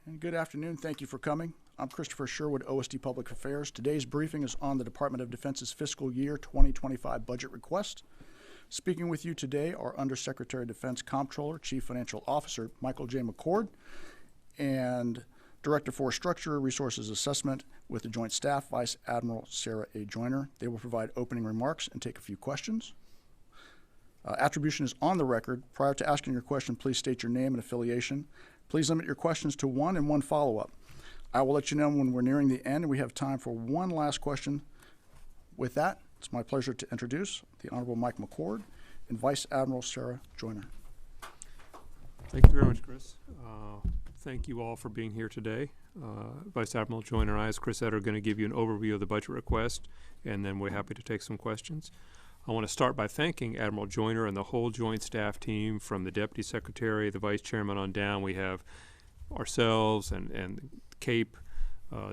And good afternoon. Thank you for coming. I'm Christopher Sherwood, OSD Public Affairs. Today's briefing is on the Department of Defense's fiscal year 2025 budget request. Speaking with you today are Undersecretary of Defense Comptroller, Chief Financial Officer Michael J. McCord, and Director for Structure Resources Assessment with the Joint Staff, Vice Admiral Sara A. Joyner. They will provide opening remarks and take a few questions. Attribution is on the record. Prior to asking your question, please state your name and affiliation. Please limit your questions to one and one follow-up. I will let you know when we're nearing the end, and we have time for one last question. With that, it's my pleasure to introduce the Honorable Mike McCord and Vice Admiral Sara Joyner. Thank you very much, Chris. Thank you all for being here today. Vice Admiral Joyner and I, as Chris said, are going to give you an overview of the budget request, and then we're happy to take some questions. I want to start by thanking Admiral Joyner and the whole Joint Staff team, from the Deputy Secretary, the Vice Chairman on down. We have ourselves and CAPE,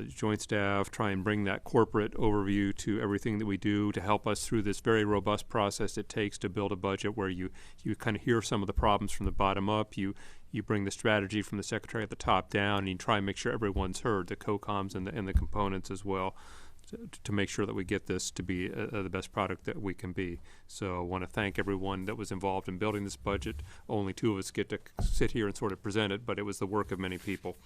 Joint Staff, try and bring that corporate overview to everything that we do to help us through this very robust process it takes to build a budget, where you kind of hear some of the problems from the bottom up. You bring the strategy from the Secretary at the top down, and you try and make sure everyone's heard, the COCOMs and the components as well, to make sure that we get this to be the best product that we can be. So I want to thank everyone that was involved in building this budget. Only two of us get to sit here and sort of present it, but it was the work of many people.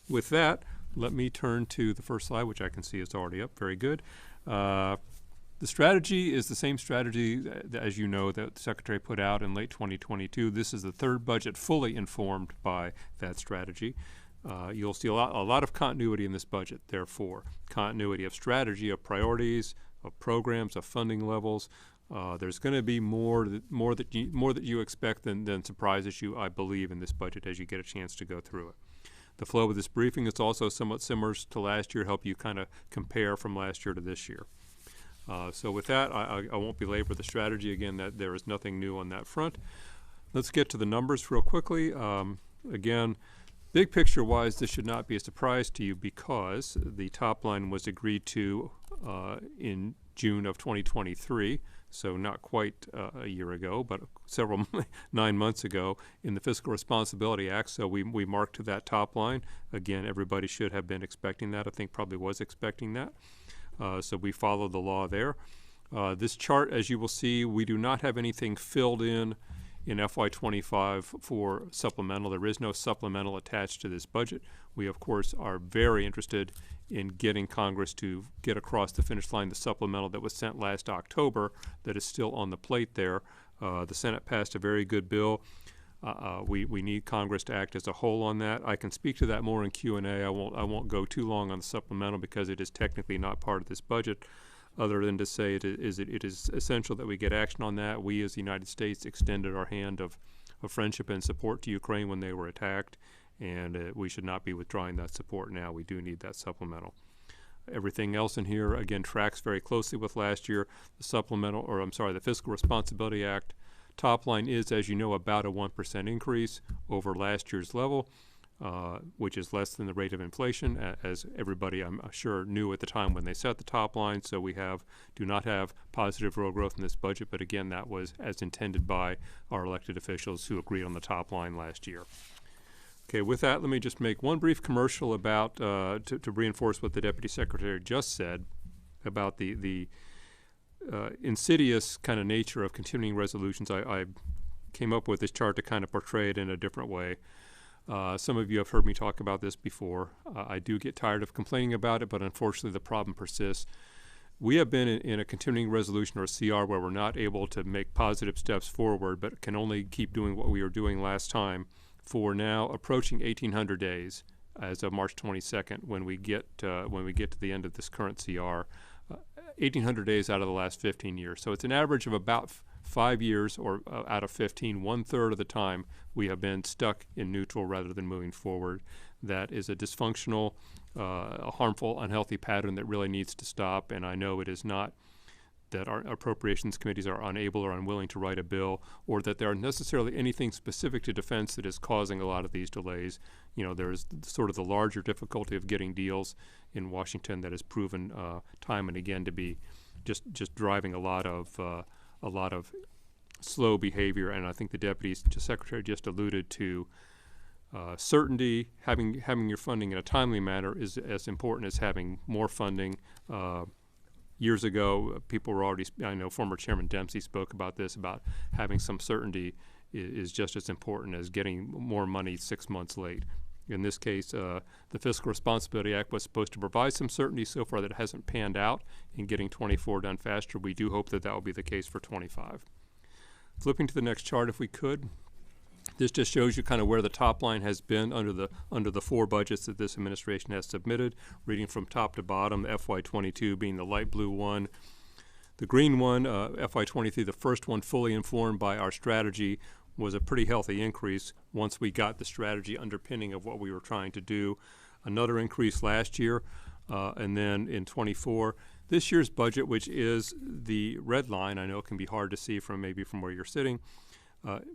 With that, let me turn to the first slide, which I can see is already up. Very good. The strategy is the same strategy, as you know, that the Secretary put out in late 2022. This is the third budget fully informed by that strategy. You'll see a lot of continuity in this budget, therefore. Continuity of strategy, of priorities, of programs, of funding levels. There's going to be more that you expect than surprises you, I believe, in this budget as you get a chance to go through it. The flow of this briefing is also somewhat similar to last year, help you kind of compare from last year to this year. So with that, I won't belabor the strategy again. That there is nothing new on that front. Let's get to the numbers real quickly. Again, big picture-wise, this should not be a surprise to you, because the top line was agreed to in June of 2023, so not quite a year ago, but 9 months ago in the Fiscal Responsibility Act. So we marked to that top line. Again, everybody should have been expecting that. I think probably was expecting that. So we followed the law there. This chart, as you will see, we do not have anything filled in FY25 for supplemental. There is no supplemental attached to this budget. We, of course, are very interested in getting Congress to get across the finish line the supplemental that was sent last October that is still on the plate there. The Senate passed a very good bill. We need Congress to act as a whole on that. I can speak to that more in Q&A. I won't go too long on the supplemental because it is technically not part of this budget, other than to say it is essential that we get action on that. We, as the United States, extended our hand of friendship and support to Ukraine when they were attacked, and we should not be withdrawing that support now. We do need that supplemental. Everything else in here, again, tracks very closely with last year. The Fiscal Responsibility Act top line is, as you know, about a 1% increase over last year's level, which is less than the rate of inflation, as everybody, I'm sure, knew at the time when they set the top line. So we do not have positive real growth in this budget, but again, that was as intended by our elected officials who agreed on the top line last year. Okay, with that, let me just make one brief commercial about to reinforce what the Deputy Secretary just said about the insidious kind of nature of continuing resolutions. I came up with this chart to kind of portray it in a different way. Some of you have heard me talk about this before. I do get tired of complaining about it, but unfortunately the problem persists. We have been in a continuing resolution, or a CR, where we're not able to make positive steps forward, but can only keep doing what we were doing last time for now approaching 1,800 days as of March 22nd when we get to the end of this current CR. 1,800 days out of the last 15 years. So it's an average of about 5 years, or out of 15, 1/3 of the time we have been stuck in neutral rather than moving forward. That is a dysfunctional, a harmful, unhealthy pattern that really needs to stop. And I know it is not that our appropriations committees are unable or unwilling to write a bill, or that there are necessarily anything specific to defense that is causing a lot of these delays. You know, there's sort of the larger difficulty of getting deals in Washington that has proven time and again to be just driving a lot of slow behavior. And I think the Deputy Secretary just alluded to Certainty, having your funding in a timely manner is as important as having more funding. Years ago, people were already, I know former Chairman Dempsey spoke about this, about having some certainty is just as important as getting more money 6 months late. In this case, the Fiscal Responsibility Act was supposed to provide some certainty. So far that hasn't panned out in getting 24 done faster. We do hope that that will be the case for 25. Flipping to the next chart, if we could. This just shows you kind of where the top line has been under the 4 budgets that this administration has submitted, reading from top to bottom, FY22 being the light blue one. The green one, FY23, the first one fully informed by our strategy, was a pretty healthy increase once we got the strategy underpinning of what we were trying to do. Another increase last year, and then in 24. This year's budget, which is the red line, I know it can be hard to see from maybe from where you're sitting,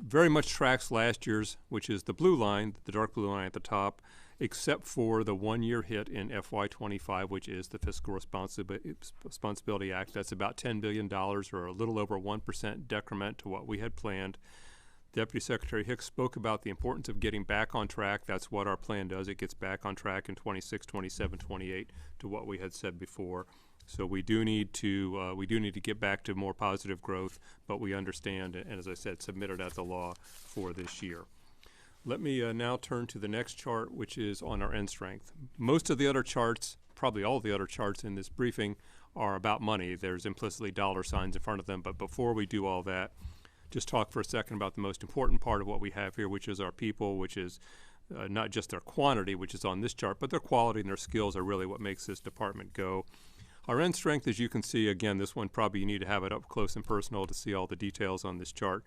very much tracks last year's, which is the blue line, the dark blue line at the top, except for the 1-year hit in FY25, which is the Fiscal Responsibility Act. That's about $10 billion, or a little over 1% decrement to what we had planned. Deputy Secretary Hicks spoke about the importance of getting back on track. That's what our plan does. It gets back on track in 26, 27, 28 to what we had said before. So we do need to get back to more positive growth, but we understand, and as I said, submitted as a law for this year. Let me now turn to the next chart, which is on our end strength. Most of the other charts, probably all of the other charts in this briefing, are about money. There's implicitly dollar signs in front of them, but before we do all that, just talk for a second about the most important part of what we have here, which is our people, which is not just their quantity, which is on this chart, but their quality and their skills are really what makes this department go. Our end strength, as you can see, again, this one probably you need to have it up close and personal to see all the details on this chart,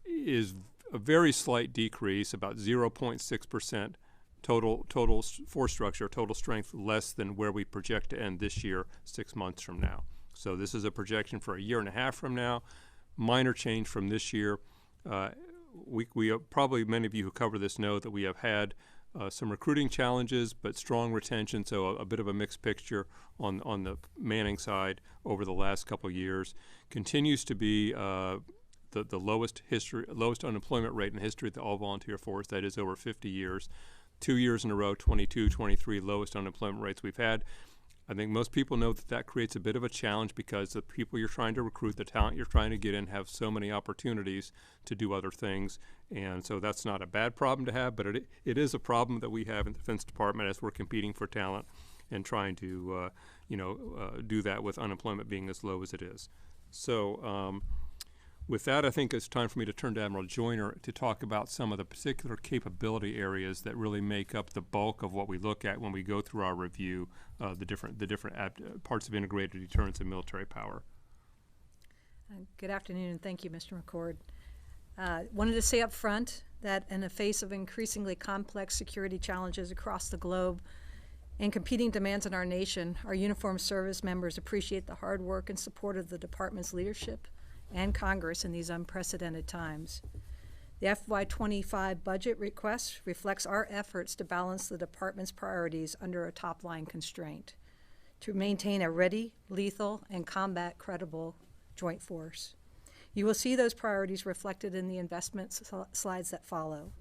is a very slight decrease, about 0.6% total force structure, total strength, less than where we project to end this year 6 months from now. So this is a projection for a year and a half from now. Minor change from this year. We probably, many of you who cover this know that we have had some recruiting challenges, but strong retention, so a bit of a mixed picture on the Manning side over the last couple of years. Continues to be the lowest unemployment rate in the history of the all-volunteer force, that is over 50 years. 2 years in a row, 22, 23, lowest unemployment rates we've had. I think most people know that creates a bit of a challenge because the people you're trying to recruit, the talent you're trying to get in, have so many opportunities to do other things. And so that's not a bad problem to have, but it is a problem that we have in the Defense Department as we're competing for talent and trying to do that with unemployment being as low as it is. So with that, I think it's time for me to turn to Admiral Joyner to talk about some of the particular capability areas that really make up the bulk of what we look at when we go through our review of the different parts of integrated deterrence and military power. Good afternoon, and thank you, Mr. McCord. Wanted to say up front that in the face of increasingly complex security challenges across the globe and competing demands in our nation, our uniformed service members appreciate the hard work and support of the Department's leadership and Congress in these unprecedented times. The FY25 budget request reflects our efforts to balance the Department's priorities under a top-line constraint to maintain a ready, lethal, and combat-credible joint force. You will see those priorities reflected in the investment slides that follow.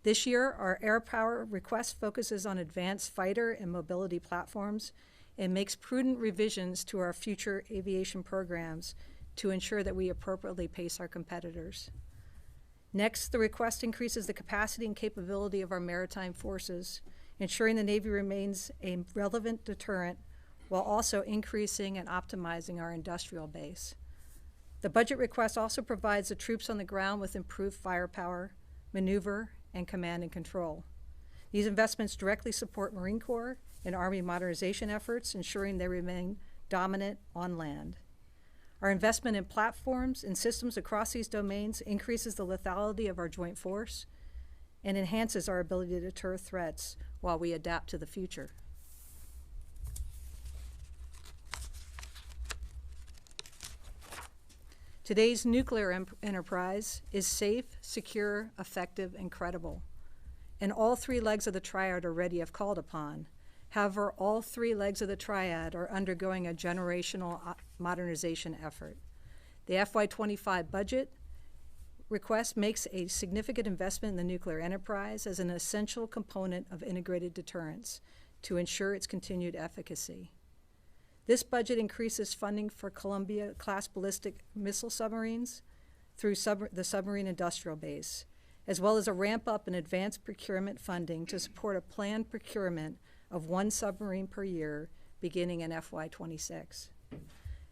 This year, our air power request focuses on advanced fighter and mobility platforms and makes prudent revisions to our future aviation programs to ensure that we appropriately pace our competitors. Next, the request increases the capacity and capability of our maritime forces, ensuring the Navy remains a relevant deterrent while also increasing and optimizing our industrial base. The budget request also provides the troops on the ground with improved firepower, maneuver, and command and control. These investments directly support Marine Corps and Army modernization efforts, ensuring they remain dominant on land. Our investment in platforms and systems across these domains increases the lethality of our joint force and enhances our ability to deter threats while we adapt to the future. Today's nuclear enterprise is safe, secure, effective, and credible. And all 3 legs of the triad are ready if called upon. However, all 3 legs of the triad are undergoing a generational modernization effort. The FY25 budget request makes a significant investment in the nuclear enterprise as an essential component of integrated deterrence to ensure its continued efficacy. This budget increases funding for Columbia-class ballistic missile submarines through the submarine industrial base, as well as a ramp-up in advanced procurement funding to support a planned procurement of 1 submarine per year beginning in FY26.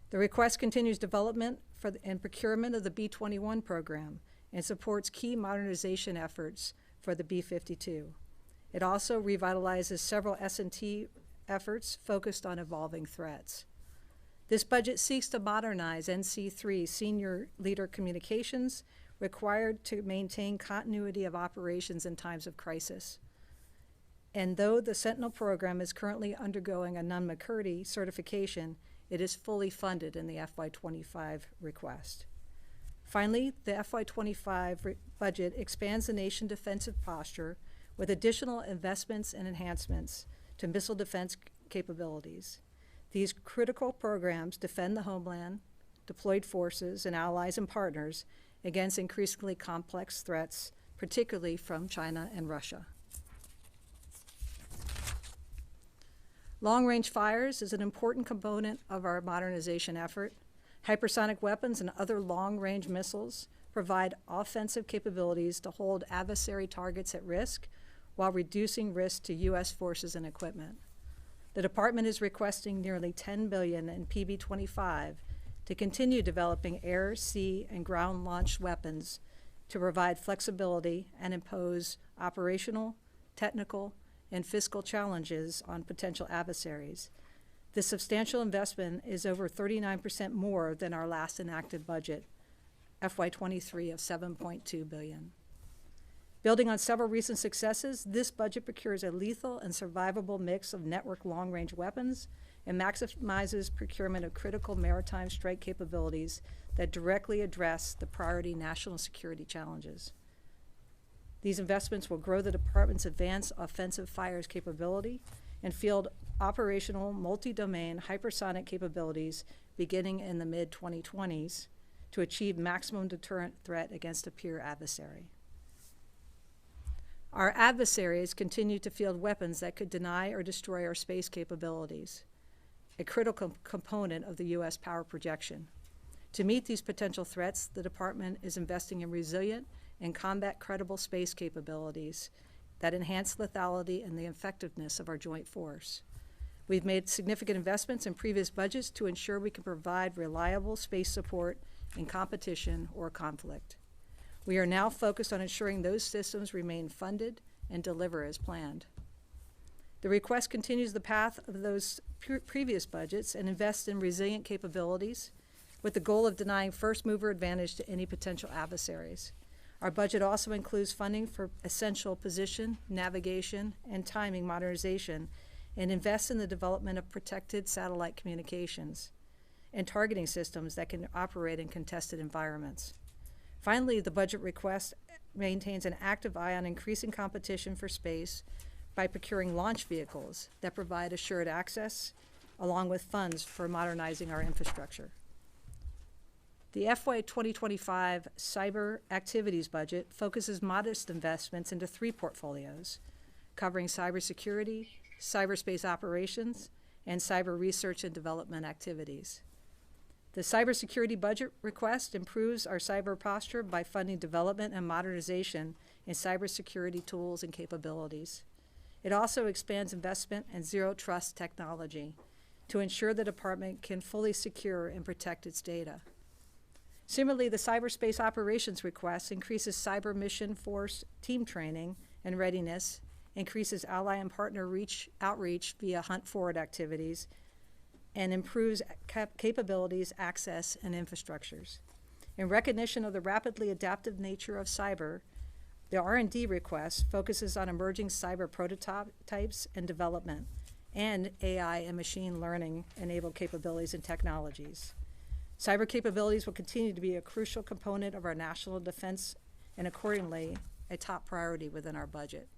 The request continues development and procurement of the B-21 program and supports key modernization efforts for the B-52. It also revitalizes several S&T efforts focused on evolving threats. This budget seeks to modernize NC3 senior leader communications required to maintain continuity of operations in times of crisis. And though the Sentinel program is currently undergoing a Nunn-McCurdy certification, it is fully funded in the FY25 request. Finally, the FY25 budget expands the nation's defensive posture with additional investments and enhancements to missile defense capabilities. These critical programs defend the homeland, deployed forces, and allies and partners against increasingly complex threats, particularly from China and Russia. Long-range fires is an important component of our modernization effort. Hypersonic weapons and other long-range missiles provide offensive capabilities to hold adversary targets at risk while reducing risk to U.S. forces and equipment. The Department is requesting nearly $10 billion in PB-25 to continue developing air, sea, and ground-launched weapons to provide flexibility and impose operational, technical, and fiscal challenges on potential adversaries. This substantial investment is over 39% more than our last enacted budget, FY23 of $7.2 billion. Building on several recent successes, this budget procures a lethal and survivable mix of network long-range weapons and maximizes procurement of critical maritime strike capabilities that directly address the priority national security challenges. These investments will grow the Department's advanced offensive fires capability and field operational multi-domain hypersonic capabilities beginning in the mid-2020s to achieve maximum deterrent threat against a peer adversary. Our adversaries continue to field weapons that could deny or destroy our space capabilities, a critical component of the U.S. power projection. To meet these potential threats, the Department is investing in resilient and combat-credible space capabilities that enhance lethality and the effectiveness of our joint force. We've made significant investments in previous budgets to ensure we can provide reliable space support in competition or conflict. We are now focused on ensuring those systems remain funded and deliver as planned. The request continues the path of those previous budgets and invests in resilient capabilities with the goal of denying first-mover advantage to any potential adversaries. Our budget also includes funding for essential position, navigation, and timing modernization and invests in the development of protected satellite communications and targeting systems that can operate in contested environments. Finally, the budget request maintains an active eye on increasing competition for space by procuring launch vehicles that provide assured access, along with funds for modernizing our infrastructure. The FY 2025 cyber activities budget focuses modest investments into 3 portfolios, covering cybersecurity, cyberspace operations, and cyber research and development activities. The cybersecurity budget request improves our cyber posture by funding development and modernization in cybersecurity tools and capabilities. It also expands investment in zero-trust technology to ensure the Department can fully secure and protect its data. Similarly, the cyberspace operations request increases cyber mission force team training and readiness, increases ally and partner outreach via hunt forward activities, and improves capabilities, access, and infrastructures. In recognition of the rapidly adaptive nature of cyber, the R&D request focuses on emerging cyber prototypes and development, and AI and machine learning-enabled capabilities and technologies. Cyber capabilities will continue to be a crucial component of our national defense and accordingly a top priority within our budget.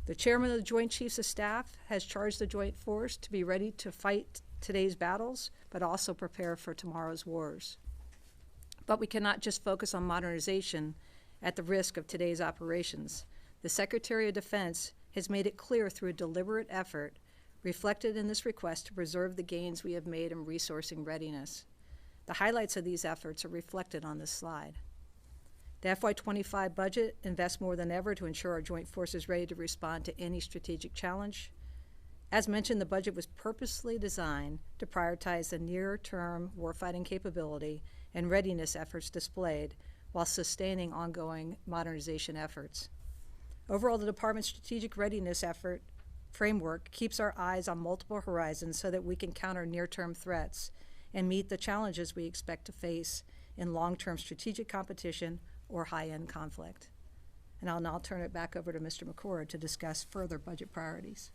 The Chairman of the Joint Chiefs of Staff has charged the Joint Force to be ready to fight today's battles, but also prepare for tomorrow's wars. But we cannot just focus on modernization at the risk of today's operations. The Secretary of Defense has made it clear through a deliberate effort reflected in this request to preserve the gains we have made in resourcing readiness. The highlights of these efforts are reflected on this slide. The FY25 budget invests more than ever to ensure our joint force is ready to respond to any strategic challenge. As mentioned, the budget was purposely designed to prioritize the near-term warfighting capability and readiness efforts displayed while sustaining ongoing modernization efforts. Overall, the Department's strategic readiness effort framework keeps our eyes on multiple horizons so that we can counter near-term threats and meet the challenges we expect to face in long-term strategic competition or high-end conflict. And I'll now turn it back over to Mr. McCord to discuss further budget priorities.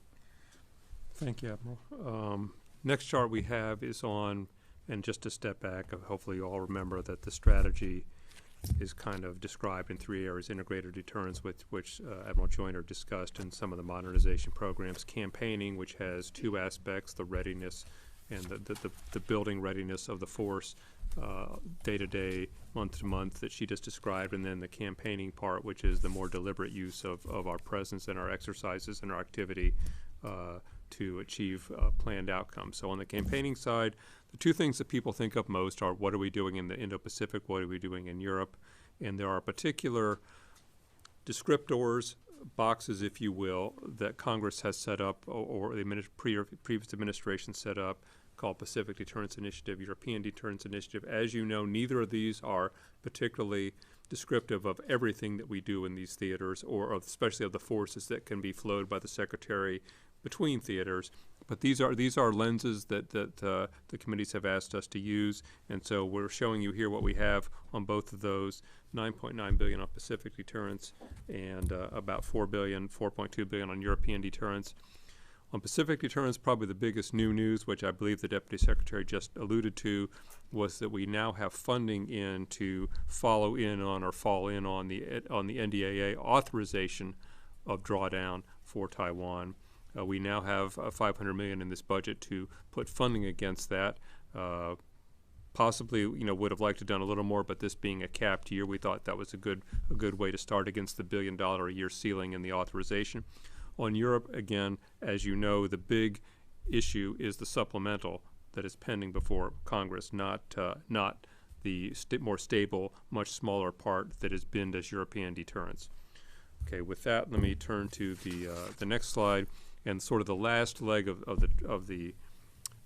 Thank you, Admiral. Next chart we have is on, and just to step back, hopefully you all remember that the strategy is kind of described in 3 areas: integrated deterrence, which Admiral Joyner discussed, and some of the modernization programs; campaigning, which has 2 aspects: the readiness and the building readiness of the force, day to day, month to month, that she just described; and then the campaigning part, which is the more deliberate use of our presence and our exercises and our activity to achieve planned outcomes. So on the campaigning side, the 2 things that people think of most are: what are we doing in the Indo-Pacific, what are we doing in Europe? And there are particular descriptors, boxes, if you will, that Congress has set up, or the previous administration set up, called Pacific Deterrence Initiative, European Deterrence Initiative. As you know, neither of these are particularly descriptive of everything that we do in these theaters, or especially of the forces that can be flowed by the Secretary between theaters. But these are lenses that the committees have asked us to use, and so we're showing you here what we have on both of those: $9.9 billion on Pacific deterrence and about $4.2 billion on European deterrence. On Pacific deterrence, probably the biggest new news, which I believe the Deputy Secretary just alluded to, was that we now have funding in to follow in on or fall in on the NDAA authorization of drawdown for Taiwan. We now have $500 million in this budget to put funding against that. Possibly, would have liked to have done a little more, but this being a capped year, we thought that was a good way to start against the $1 billion a year ceiling in the authorization. On Europe, again, as you know, the big issue is the supplemental that is pending before Congress, not the more stable, much smaller part that is binned as European deterrence. Okay, with that, let me turn to the next slide. And sort of the last leg of the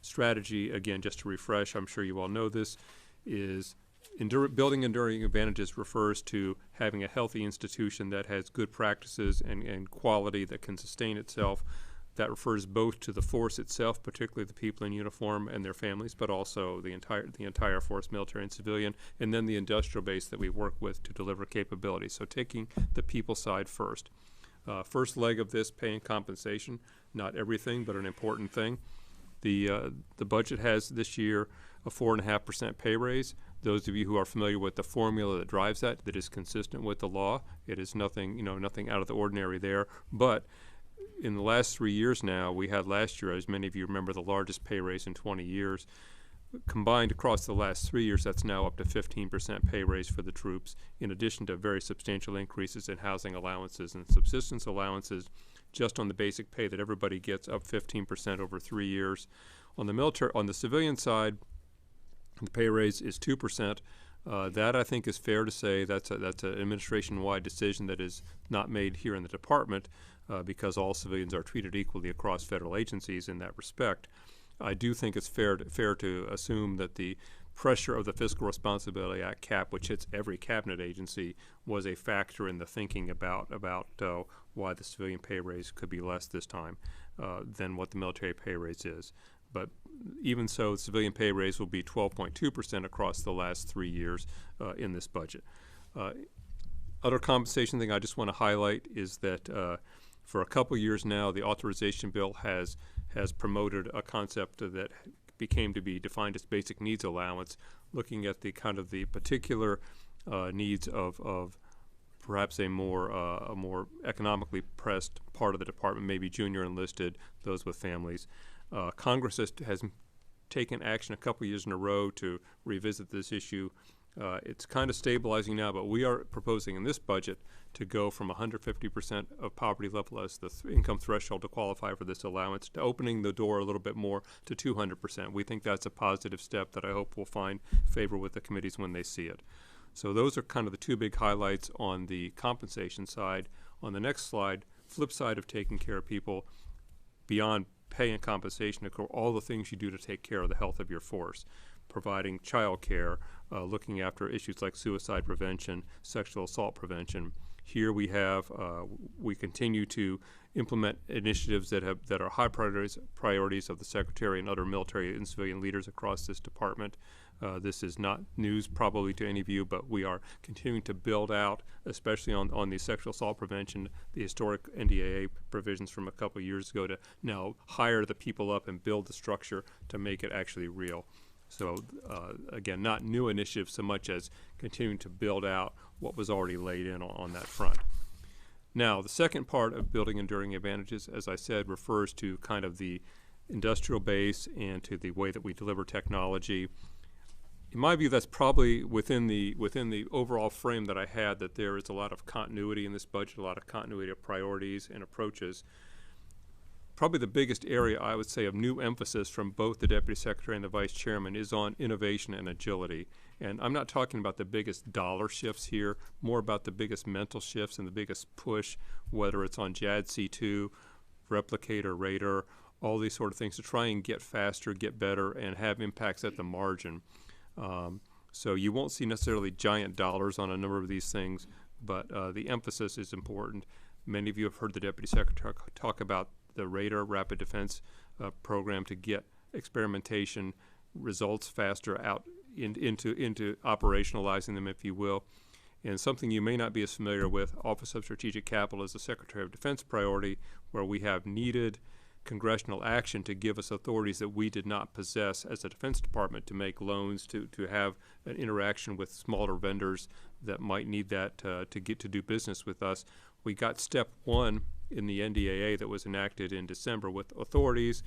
strategy, again, just to refresh, I'm sure you all know this, is building enduring advantages refers to having a healthy institution that has good practices and quality that can sustain itself. That refers both to the force itself, particularly the people in uniform and their families, but also the entire force, military and civilian, and then the industrial base that we work with to deliver capability. So taking the people side first. First leg of this, pay and compensation, not everything, but an important thing. The budget has this year a 4.5% pay raise. Those of you who are familiar with the formula that drives that is consistent with the law. It is nothing out of the ordinary there. But in the last 3 years now, we had last year, as many of you remember, the largest pay raise in 20 years. Combined across the last 3 years, that's now up to 15% pay raise for the troops, in addition to very substantial increases in housing allowances and subsistence allowances, just on the basic pay that everybody gets, up 15% over 3 years. On the civilian side, the pay raise is 2%. That, I think, is fair to say that's an administration-wide decision that is not made here in the department, because all civilians are treated equally across federal agencies in that respect. I do think it's fair to assume that the pressure of the Fiscal Responsibility Act cap, which hits every cabinet agency, was a factor in the thinking about why the civilian pay raise could be less this time than what the military pay raise is. But even so, the civilian pay raise will be 12.2% across the last 3 years in this budget. Other compensation thing I just want to highlight is that for a couple years now, the authorization bill has promoted a concept that became to be defined as basic needs allowance, looking at the kind of the particular needs of perhaps a more economically pressed part of the department, maybe junior enlisted, those with families. Congress has taken action a couple years in a row to revisit this issue It's kind of stabilizing now, but we are proposing in this budget to go from 150% of poverty level as the income threshold to qualify for this allowance to opening the door a little bit more to 200%. We think that's a positive step that I hope will find favor with the committees when they see it. So those are kind of the two big highlights on the compensation side. On the next slide, flip side of taking care of people beyond pay and compensation occur all the things you do to take care of the health of your force, providing child care, looking after issues like suicide prevention, sexual assault prevention. Here we have, we continue to implement initiatives that are high priorities of the Secretary and other military and civilian leaders across this department. This is not news probably to any of you, but we are continuing to build out, especially on the sexual assault prevention, the historic NDAA provisions from a couple of years ago to now hire the people up and build the structure to make it actually real. So again, not new initiatives so much as continuing to build out what was already laid in on that front. Now, the second part of building enduring advantages, as I said, refers to kind of the industrial base and to the way that we deliver technology. In my view, that's probably within the overall frame that I had, that there is a lot of continuity in this budget, a lot of continuity of priorities and approaches. Probably the biggest area, I would say, of new emphasis from both the Deputy Secretary and the Vice Chairman is on innovation and agility. And I'm not talking about the biggest dollar shifts here, more about the biggest mental shifts and the biggest push, whether it's on JADC2, Replicator, Radar, all these sort of things to try and get faster, get better, and have impacts at the margin. So you won't see necessarily giant dollars on a number of these things, but the emphasis is important. Many of you have heard the Deputy Secretary talk about the Radar Rapid Defense program to get experimentation results faster out into operationalizing them, if you will. And something you may not be as familiar with, Office of Strategic Capital is the Secretary of Defense priority, where we have needed congressional action to give us authorities that we did not possess as a Defense Department to make loans, to have an interaction with smaller vendors that might need that to get to do business with us. We got step one in the NDAA that was enacted in December with authorities.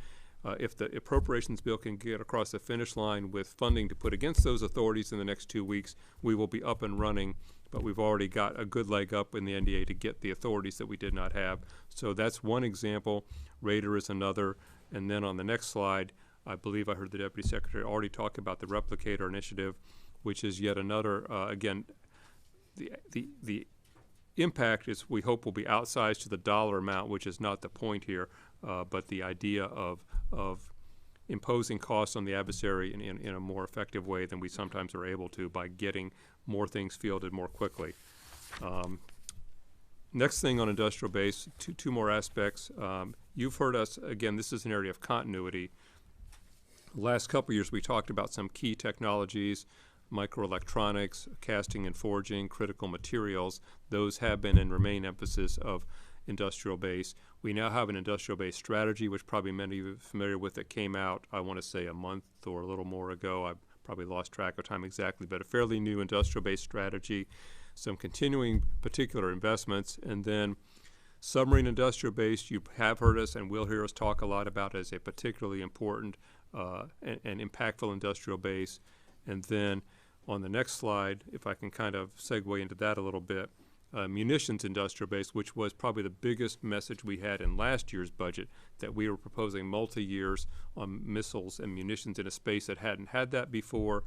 If the appropriations bill can get across the finish line with funding to put against those authorities in the next 2 weeks, we will be up and running. But we've already got a good leg up in the NDA to get the authorities that we did not have. So that's one example. Radar is another. And then on the next slide, I believe I heard the Deputy Secretary already talk about the Replicator initiative, which is yet another, again, the impact is, we hope, will be outsized to the dollar amount, which is not the point here, but the idea of imposing costs on the adversary in a more effective way than we sometimes are able to by getting more things fielded more quickly. Next thing on industrial base, two more aspects. You've heard us, again, this is an area of continuity. The last couple of years we talked about some key technologies, microelectronics, casting and forging, critical materials. Those have been and remain emphasis of industrial base. We now have an industrial base strategy, which probably many of you are familiar with, that came out, I want to say, a month or a little more ago. I've probably lost track of time exactly, but a fairly new industrial base strategy, some continuing particular investments, and then submarine industrial base, you have heard us and will hear us talk a lot about as a particularly important and impactful industrial base. And then on the next slide, if I can kind of segue into that a little bit, munitions industrial base, which was probably the biggest message we had in last year's budget, that we were proposing multi-years on missiles and munitions in a space that hadn't had that before.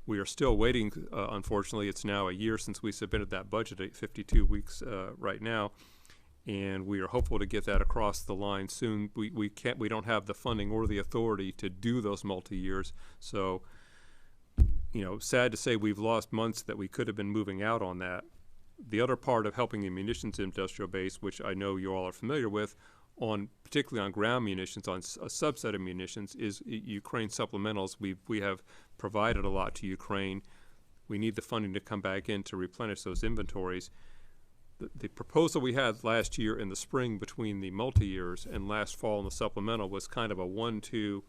We are still waiting, unfortunately. It's now a year since we submitted that budget, at 52 weeks right now, and we are hopeful to get that across the line soon. We don't have the funding or the authority to do those multi-years, so you know, sad to say we've lost months that we could have been moving out on that. The other part of helping the munitions industrial base, which I know you all are familiar with, particularly on ground munitions, on a subset of munitions, is Ukraine supplementals. We have provided a lot to Ukraine. We need the funding to come back in to replenish those inventories. The proposal we had last year in the spring between the multi-years and last fall in the supplemental was kind of a 1-2,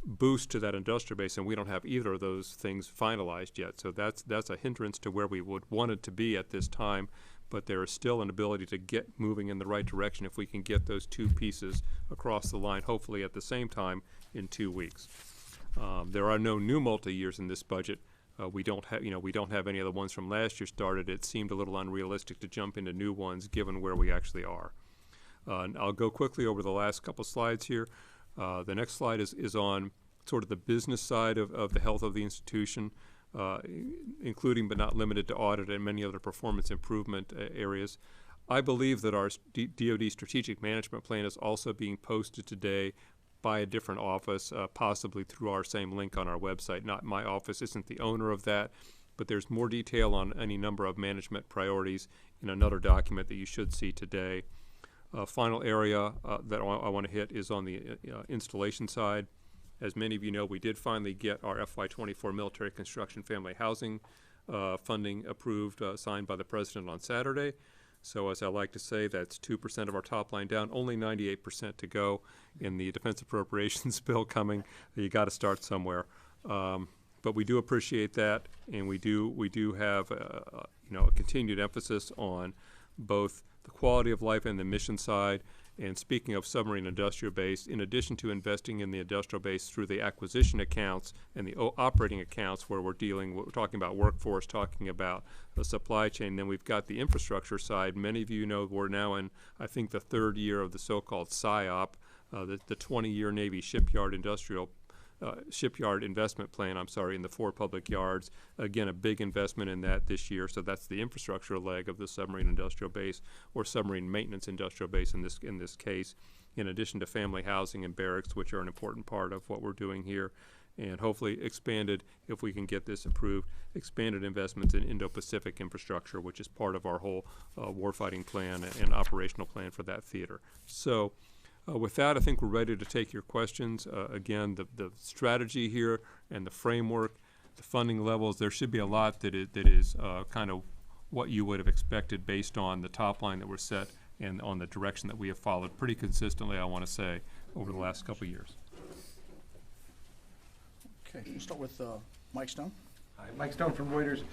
boost to that industrial base, and we don't have either of those things finalized yet. So that's a hindrance to where we would want it to be at this time, but there is still an ability to get moving in the right direction if we can get those two pieces across the line, hopefully at the same time in 2 weeks. There are no new multi-years in this budget. We don't have any of the ones from last year started. It seemed a little unrealistic to jump into new ones given where we actually are. And I'll go quickly over the last couple slides here. The next slide is on sort of the business side of the health of the institution, including but not limited to audit and many other performance improvement areas. I believe that our DoD strategic management plan is also being posted today by a different office, possibly through our same link on our website. Not my office isn't the owner of that, but there's more detail on any number of management priorities in another document that you should see today. Final area that I want to hit is on the installation side. As many of you know, we did finally get our FY24 military construction family housing funding approved, signed by the President on Saturday. So as I like to say, that's 2% of our top line down, only 98% to go in the defense appropriations bill coming. You got to start somewhere. But we do appreciate that, and we do have a continued emphasis on both the quality of life and the mission side. And speaking of submarine industrial base, in addition to investing in the industrial base through the acquisition accounts and the operating accounts where we're talking about workforce, talking about the supply chain, then we've got the infrastructure side. Many of you know we're now in, I think, the third year of the so-called SIOP, the 20-year Navy shipyard investment plan, in the 4 public yards. Again, a big investment in that this year. So that's the infrastructure leg of the submarine industrial base, or submarine maintenance industrial base in this case, in addition to family housing and barracks, which are an important part of what we're doing here. And hopefully expanded, if we can get this approved, expanded investments in Indo-Pacific infrastructure, which is part of our whole warfighting plan and operational plan for that theater. So with that, I think we're ready to take your questions. Again, the strategy here and the framework, the funding levels, there should be a lot that is kind of what you would have expected based on the top line that we're set and on the direction that we have followed pretty consistently, I want to say, over the last couple of years. Okay, we'll start with Mike Stone. Hi, Mike Stone from Reuters.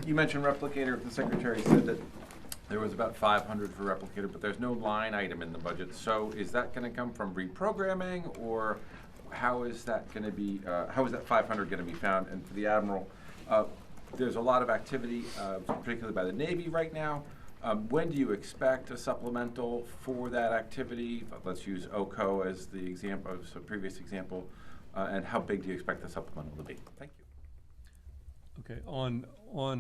You mentioned replicator. The Secretary said that there was about 500 for replicator, but there's no line item in the budget. So is that going to come from reprogramming, or how is that going to be? How is that 500 going to be found? And for the Admiral, there's a lot of activity, particularly by the Navy right now. When do you expect a supplemental for that activity? Let's use OCO as the example, as a previous example. And how big do you expect the supplemental to be? Thank you. Okay, on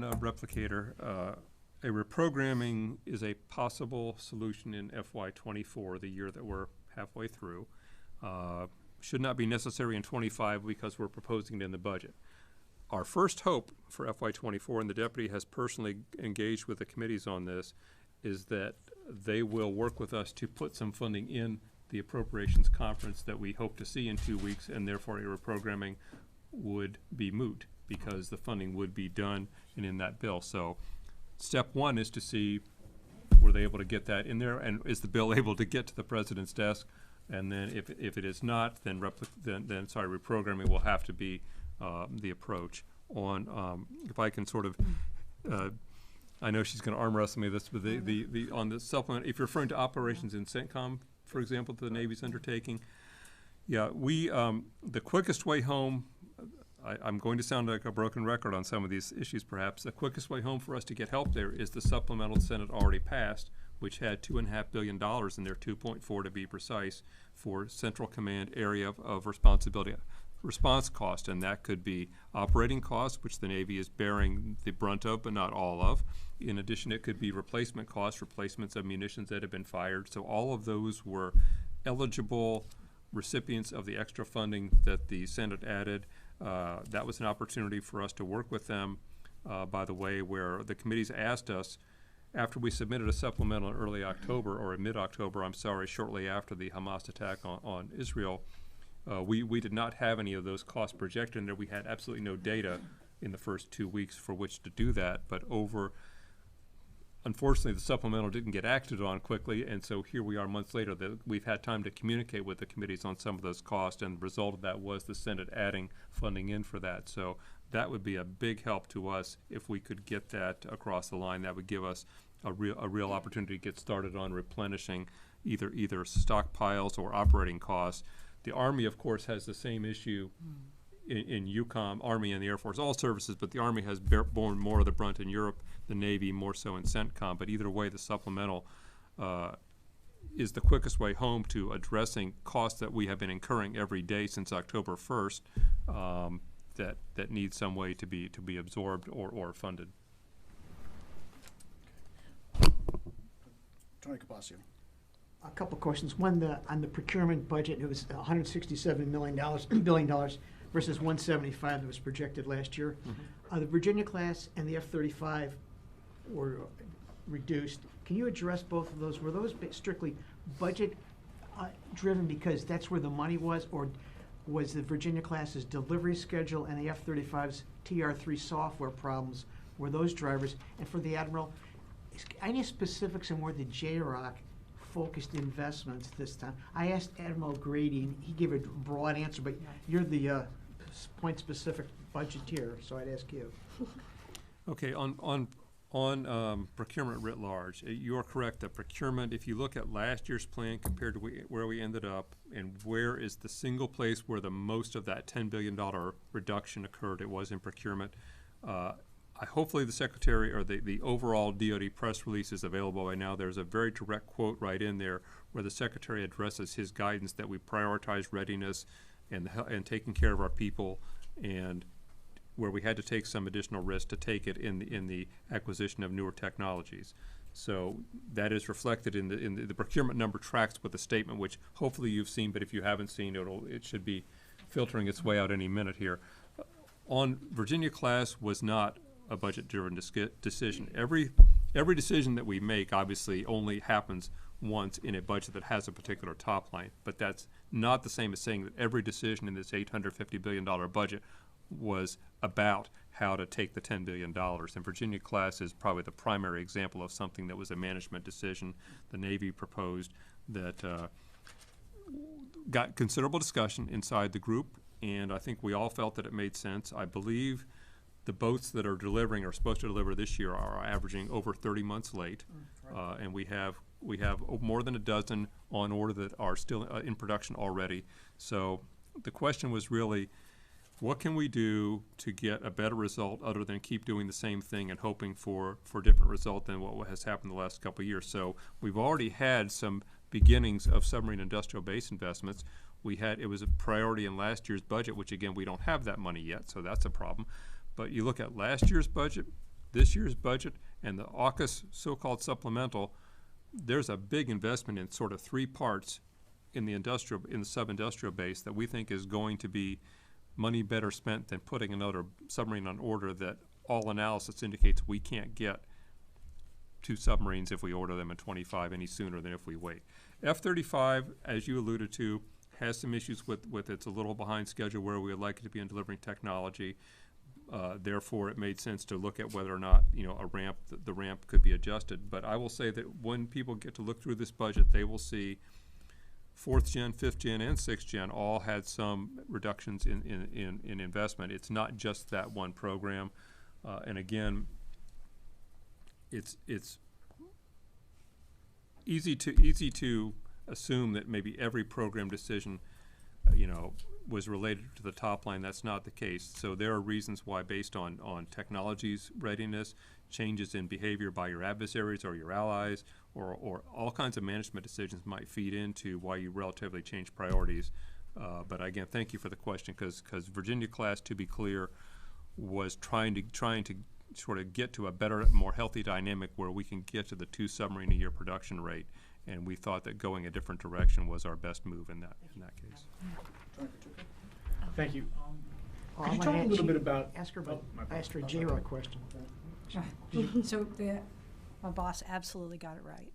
a replicator. A reprogramming is a possible solution in FY24, the year that we're halfway through. Should not be necessary in 25 because we're proposing it in the budget. Our first hope for FY24, and the Deputy has personally engaged with the committees on this, is that they will work with us to put some funding in the appropriations conference that we hope to see in 2 weeks, and therefore a reprogramming would be moot because the funding would be done and in that bill. So step one is to see, were they able to get that in there, and is the bill able to get to the President's desk? And then if it is not, then reprogramming will have to be the approach. On if I can sort of, I know she's going to arm wrestle me this, but on the supplement, if you're referring to operations in CENTCOM, for example, that the Navy's undertaking, yeah, the quickest way home. I'm going to sound like a broken record on some of these issues, perhaps. The quickest way home for us to get help there is the supplemental Senate already passed, which had $2.5 billion in there, 2.4 to be precise, for Central Command area of responsibility, response cost, and that could be operating costs, which the Navy is bearing the brunt of, but not all of. In addition, it could be replacement costs, replacements of munitions that have been fired. So all of those were eligible recipients of the extra funding that the Senate added. That was an opportunity for us to work with them, by the way, where the committees asked us, after we submitted a supplemental in early October, or in mid-October, shortly after the Hamas attack on Israel, we did not have any of those costs projected in there. We had absolutely no data in the first 2 weeks for which to do that, but unfortunately, the supplemental didn't get acted on quickly, and so here we are months later. We've had time to communicate with the committees on some of those costs, and the result of that was the Senate adding funding in for that. So that would be a big help to us if we could get that across the line. That would give us a real opportunity to get started on replenishing either stockpiles or operating costs. The Army, of course, has the same issue in EUCOM, Army and the Air Force, all services, but the Army has borne more of the brunt in Europe, the Navy more so in CENTCOM. But either way, the supplemental is the quickest way home to addressing costs that we have been incurring every day since October 1st that need some way to be absorbed or funded. Tony Capaccio. A couple of questions. One, on the procurement budget, it was $167 billion versus $175 that was projected last year. The Virginia class and the F-35 were reduced. Can you address both of those? Were those strictly budget driven because that's where the money was, or was the Virginia class's delivery schedule and the F-35's TR-3 software problems, were those drivers? And for the Admiral, any specifics on where the JROC focused investments this time? I asked Admiral Grady, and he gave a broad answer, but you're the point-specific budgeteer, so I'd ask you. Okay, on procurement writ large, you are correct that procurement, if you look at last year's plan compared to where we ended up and where is the single place where the most of that $10 billion reduction occurred, it was in procurement. Hopefully the Secretary or the overall DoD press release is available by now. There's a very direct quote right in there where the Secretary addresses his guidance that we prioritize readiness and taking care of our people, and where we had to take some additional risk to take it in the acquisition of newer technologies. So that is reflected in the procurement number tracks with the statement, which hopefully you've seen, but if you haven't seen it should be filtering its way out any minute here. On Virginia class was not a budget-driven decision. Every decision that we make obviously only happens once in a budget that has a particular top line, but that's not the same as saying that every decision in this $850 billion budget was about how to take the $10 billion. And Virginia class is probably the primary example of something that was a management decision the Navy proposed that got considerable discussion inside the group, and I think we all felt that it made sense. I believe the boats that are delivering are supposed to deliver this year are averaging over 30 months late, and we have more than a dozen on order that are still in production already. So the question was really, what can we do to get a better result other than keep doing the same thing and hoping for different result than what has happened the last couple of years? So we've already had some beginnings of submarine industrial base investments. It was a priority in last year's budget, which again, we don't have that money yet, so that's a problem. But you look at last year's budget, this year's budget, and the AUKUS so-called supplemental, there's a big investment in sort of three parts in the sub-industrial base that we think is going to be money better spent than putting another submarine on order that all analysis indicates we can't get 2 submarines if we order them in 25 any sooner than if we wait. F-35, as you alluded to, has some issues with it's a little behind schedule where we would like it to be in delivering technology. Therefore, it made sense to look at whether or not the ramp could be adjusted. But I will say that when people get to look through this budget, they will see 4th gen, 5th gen, and 6th gen all had some reductions in investment. It's not just that one program, and again, it's easy to assume that maybe every program decision, was related to the top line. That's not the case. So there are reasons why, based on technology's readiness, changes in behavior by your adversaries or your allies, or all kinds of management decisions might feed into why you relatively change priorities. But again, thank you for the question, because Virginia class, to be clear, was trying to sort of get to a better, more healthy dynamic where we can get to the 2 submarine a year production rate, and we thought that going a different direction was our best move in that case. Thank you. Could you talk a little bit about? Ask her about. my I asked her a apologies. JROC question. So my boss absolutely got it right.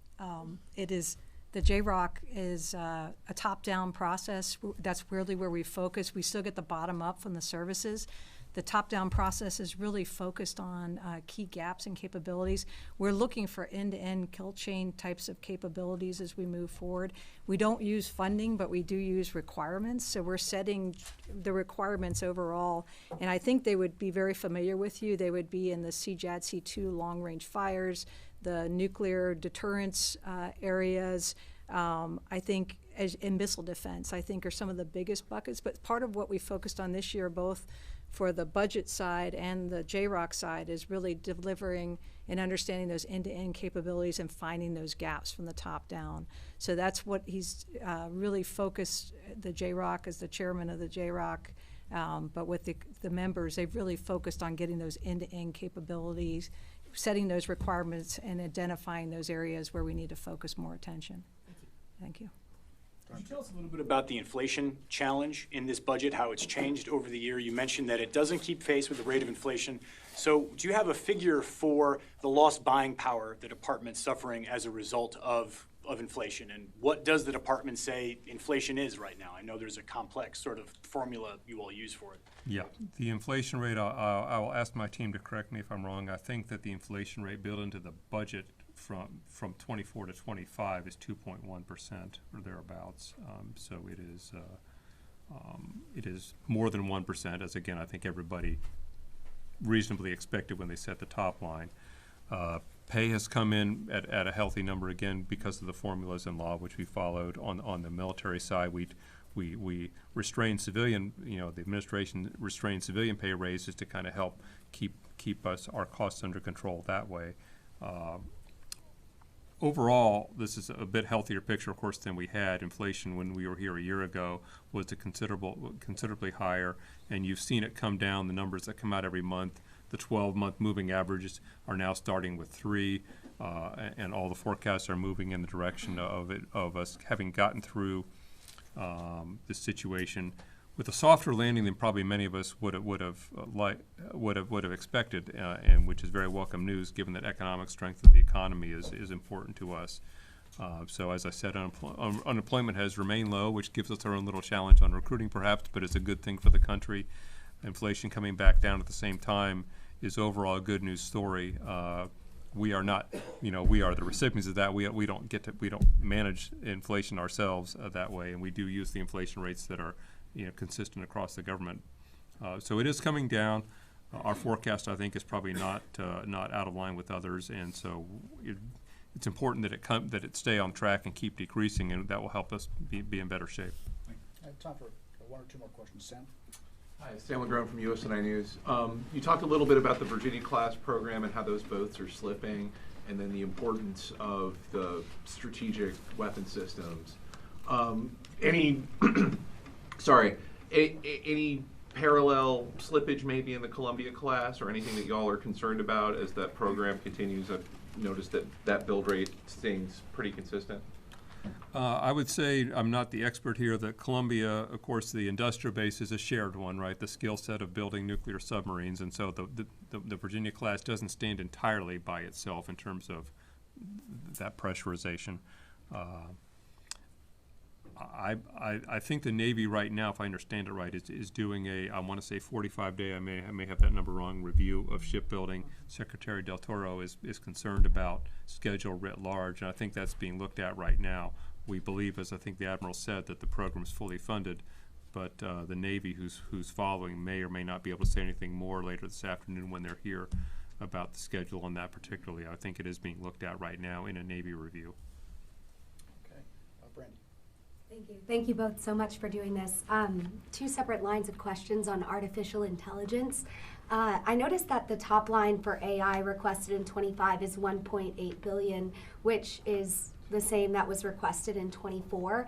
The JROC is a top-down process. That's really where we focus. We still get the bottom up from the services. The top-down process is really focused on key gaps and capabilities. We're looking for end-to-end kill chain types of capabilities as we move forward. We don't use funding, but we do use requirements. So we're setting the requirements overall, and I think they would be very familiar with you. They would be in the CJADC2 long-range fires, the nuclear deterrence areas, I think in missile defense, I think are some of the biggest buckets. But part of what we focused on this year, both for the budget side and the JROC side, is really delivering and understanding those end-to-end capabilities and finding those gaps from the top down. So that's what he's really focused. The JROC, as the chairman of the JROC, but with the members, they've really focused on getting those end-to-end capabilities, setting those requirements, and identifying those areas where we need to focus more attention. Thank you. Could you tell us a little bit about the inflation challenge in this budget, how it's changed over the year? You mentioned that it doesn't keep pace with the rate of inflation. So do you have a figure for the lost buying power the department's suffering as a result of inflation? And what does the department say inflation is right now? I know there's a complex sort of formula you all use for it. Yeah, the inflation rate, I will ask my team to correct me if I'm wrong. I think that the inflation rate built into the budget from 24 to 25 is 2.1% or thereabouts. So it is more than 1%, as again I think everybody reasonably expected when they set the top line. Pay has come in at a healthy number again because of the formulas in law which we followed. On the military side, we restrain civilian, the administration restrained civilian pay raises to kind of help keep our costs under control that way. Overall, this is a bit healthier picture, of course, than we had. Inflation when we were here a year ago was considerably higher, and you've seen it come down. The numbers that come out every month, the 12-month moving averages are now starting with 3, and all the forecasts are moving in the direction of us having gotten through this situation with a softer landing than probably many of us would have expected, and which is very welcome news given that economic strength of the economy is important to us. So as I said, unemployment has remained low, which gives us our own little challenge on recruiting perhaps, but it's a good thing for the country. Inflation coming back down at the same time is overall a good news story. We are not, we are the recipients of that. We don't manage inflation ourselves that way, and we do use the inflation rates that are consistent across the government. So it is coming down. Our forecast, I think, is probably not out of line with others, and so it's important that it stay on track and keep decreasing, and that will help us be in better shape. I have time for one or two more questions. Sam? Hi, Sten from USNI News. You talked a little bit about the Virginia-class program and how those boats are slipping, and then the importance of the strategic weapon systems. Any parallel slippage maybe in the Columbia-class, or anything that y'all are concerned about as that program continues? I've noticed that build rate stays pretty consistent. I would say, I'm not the expert here, that Columbia, of course, the industrial base is a shared one, right? The skill set of building nuclear submarines, and so the Virginia class doesn't stand entirely by itself in terms of that pressurization. I think the Navy right now, if I understand it right, is doing I want to say 45-day, I may have that number wrong, review of shipbuilding. Secretary Del Toro is concerned about schedule writ large, and I think that's being looked at right now. We believe, as I think the Admiral said, that the program is fully funded, but the Navy, who's following, may or may not be able to say anything more later this afternoon when they're here about the schedule on that particularly. I think it is being looked at right now in a Navy review. Okay. Brandy. Thank you. Thank you both so much for doing this. 2 separate lines of questions on artificial intelligence. I noticed that the top line for AI requested in 25 is $1.8 billion, which is the same that was requested in 24.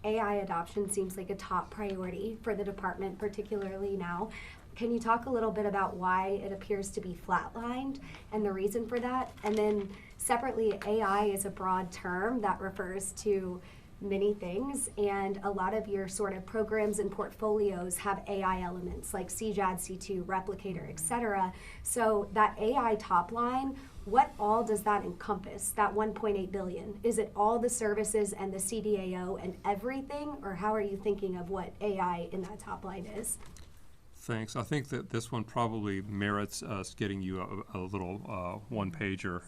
AI adoption seems like a top priority for the department, particularly now. Can you talk a little bit about why it appears to be flatlined and the reason for that? And then separately, AI is a broad term that refers to many things, and a lot of your sort of programs and portfolios have AI elements like CJAD, C2, Replicator, etc. So that AI top line, what all does that encompass, that $1.8 billion? Is it all the services and the CDAO and everything, or how are you thinking of what AI in that top line is? Thanks. I think that this one probably merits us getting you a little one-pager.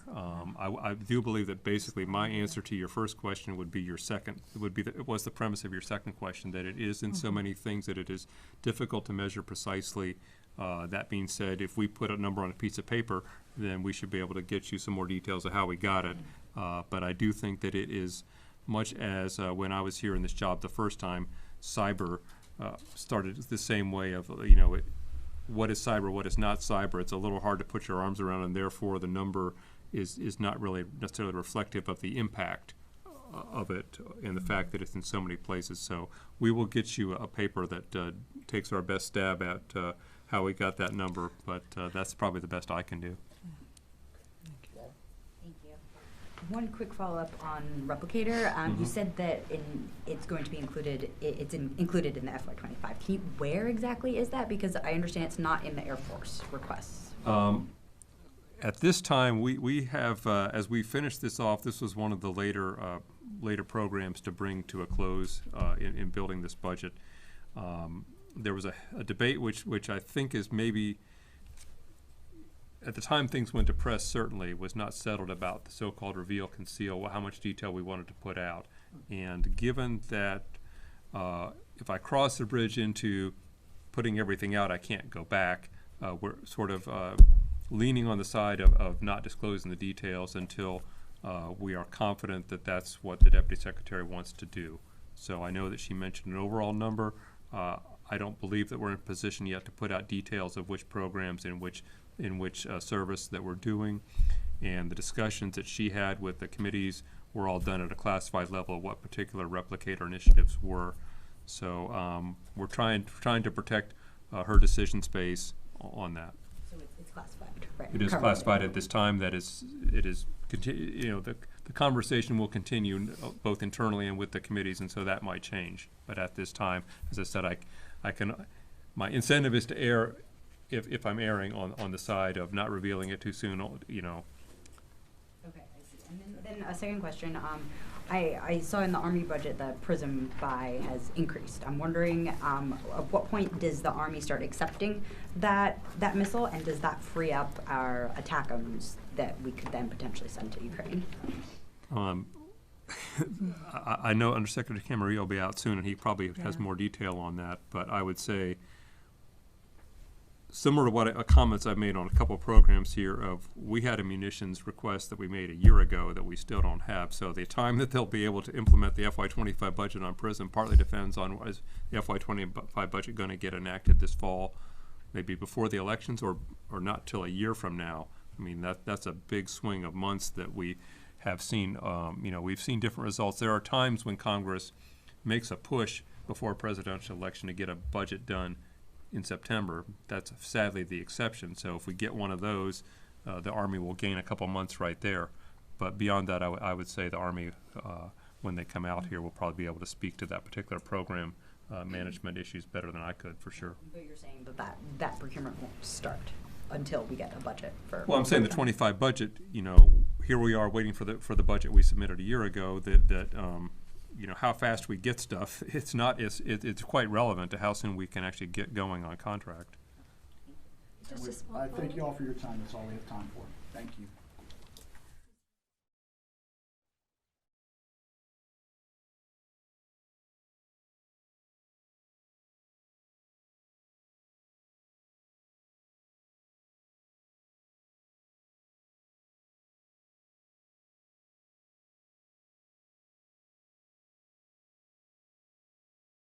I do believe that basically my answer to your first question would be your second. It was the premise of your second question, that it is in so many things that it is difficult to measure precisely. That being said, if we put a number on a piece of paper, then we should be able to get you some more details of how we got it. But I do think that it is much as when I was here in this job the first time, cyber started the same way of, what is cyber, what is not cyber. It's a little hard to put your arms around, and therefore the number is not really necessarily reflective of the impact of it and the fact that it's in so many places. So we will get you a paper that takes our best stab at how we got that number, but that's probably the best I can do. Thank you. One quick follow-up on Replicator. You said that it's going to be included. Included in the FY25. Can you, where exactly is that? Because I understand it's not in the Air Force requests. At this time, we have, as we finish this off, this was one of the later programs to bring to a close in building this budget. There was a debate which I think is maybe, at the time things went to press, certainly was not settled about the so-called reveal conceal, how much detail we wanted to put out. And given that if I cross the bridge into putting everything out, I can't go back, we're sort of leaning on the side of not disclosing the details until we are confident that that's what the Deputy Secretary wants to do. So I know that she mentioned an overall number. I don't believe that we're in a position yet to put out details of which programs in which service that we're doing. And the discussions that she had with the committees were all done at a classified level of what particular replicator initiatives were. So we're trying to protect her decision space on that. So it's classified, right? It is classified at this time. That is, the conversation will continue both internally and with the committees, and so that might change. But at this time, as I said, my incentive is to err if I'm erring on the side of not revealing it too soon, Okay, I see. And then a second question. I saw in the Army budget the PRISM buy has increased. I'm wondering at what point does the Army start accepting that missile, and does that free up our ATACMS that we could then potentially send to Ukraine? I know Undersecretary Camarillo will be out soon, and he probably has more detail on that. But I would say, similar to what comments I've made on a couple of programs here, of we had a munitions request that we made a year ago that we still don't have. So the time that they'll be able to implement the FY25 budget on PRISM partly depends on is the FY25 budget going to get enacted this fall, maybe before the elections, or not till a year from now. I mean, that's a big swing of months that we have seen. We've seen different results. There are times when Congress makes a push before a presidential election to get a budget done in September. That's sadly the exception. So if we get one of those, the Army will gain a couple months right there. But beyond that, I would say the Army, when they come out here, will probably be able to speak to that particular program management issues better than I could, for sure. But you're saying that procurement won't start until we get a budget for. Well, I'm saying the 25 budget. Here we are waiting for the budget we submitted a year ago. How fast we get stuff, it's quite relevant to how soon we can actually get going on contract. I thank you all for your time. That's all we have time for. Thank you.